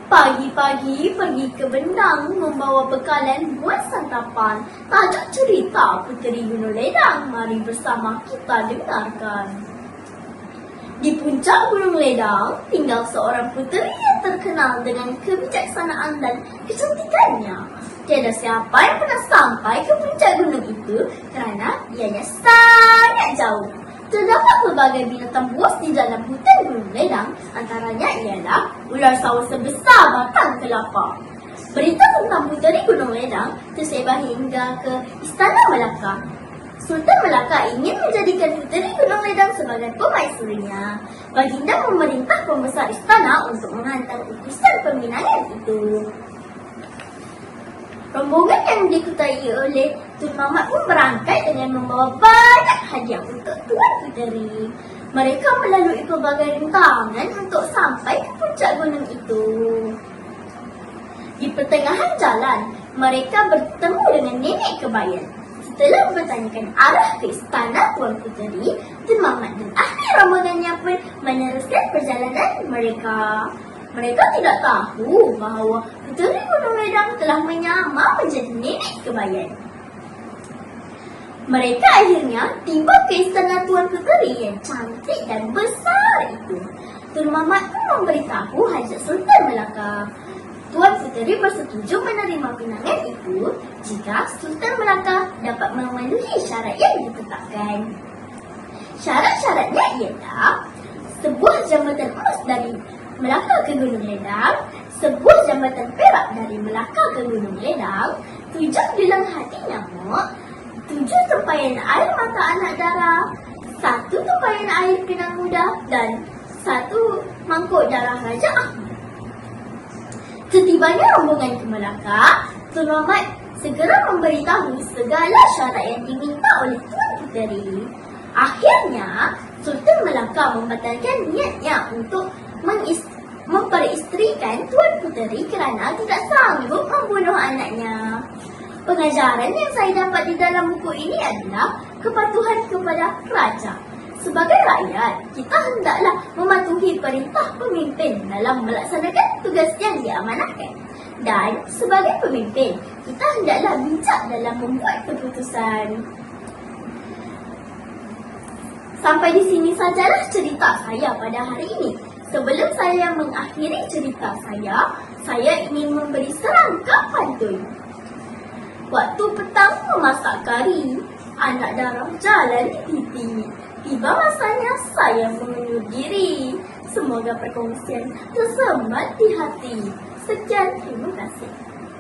Pagi-pagi pergi ke Bendang membawa bekalan buat santapan. Tajuk cerita Puteri Gunung Ledang. Mari bersama kita dengarkan. Di puncak Gunung Ledang tinggal seorang puteri yang terkenal dengan kebijaksanaan dan kecantikannya. Tiada siapa yang pernah sampai ke puncak gunung itu kerana ianya sangat jauh. Terdapat berbagai binatang buas di dalam hutan Gunung Ledang, antaranya ialah ular sawah sebesar batang kelapa. Berita tentang Puteri Gunung Ledang tersebar hingga ke Istana Melaka. Sultan Melaka ingin menjadikan Puteri Gunung Ledang sebagai permaisurinya. Baginda memerintah pembesar istana untuk menghantar utusan peminangan itu. Rombongan yang dikutai oleh Tun Mamat pun berangkat dengan membawa banyak hadiah untuk Tuan Puteri. Mereka melalui pelbagai rintangan untuk sampai ke puncak gunung itu. Di pertengahan jalan, mereka bertemu dengan nenek kebayan. Setelah bertanyakan arah ke istana Tuan Puteri, Tun Mamat dan ahli rombongannya pun meneruskan perjalanan mereka. Mereka tidak tahu bahawa Puteri Gunung Ledang telah menyamar menjadi nenek kebayan. Mereka akhirnya tiba ke istana Tuan Puteri yang cantik dan besar itu. Tun Mamat pun memberitahu Hajat Sultan Melaka. Tuan Puteri bersetuju menerima pinangan itu jika Sultan Melaka dapat memenuhi syarat yang ditetapkan. Syarat-syaratnya ialah sebuah jambatan emas dari Melaka ke Gunung Ledang, sebuah jambatan perak dari Melaka ke Gunung Ledang, 7 bilang hati nyamuk, 7 tempayan air mata anak darah, 1 tempayan air pinang muda, dan 1 mangkuk darah Raja Ahmad. Setibanya rombongan ke Melaka, Tun Mamat segera memberitahu segala syarat yang diminta oleh Tuan Puteri. Akhirnya, Sultan Melaka membatalkan niatnya untuk memperisterikan Tuan Puteri kerana tidak sanggup membunuh anaknya. Pengajaran yang saya dapat di dalam buku ini adalah kepatuhan kepada raja. Sebagai rakyat, kita hendaklah mematuhi perintah pemimpin dalam melaksanakan tugas yang diamanahkan. Dan sebagai pemimpin, kita hendaklah bijak dalam membuat keputusan. Sampai di sini sajalah cerita saya pada hari ini. Sebelum saya mengakhiri cerita saya ingin memberi serangkap pantun. Waktu petang memasak kari, anak darah jalan di titi. Tiba masanya saya mengundur diri. Semoga perkongsian tersemat di hati. Sekian, terima kasih.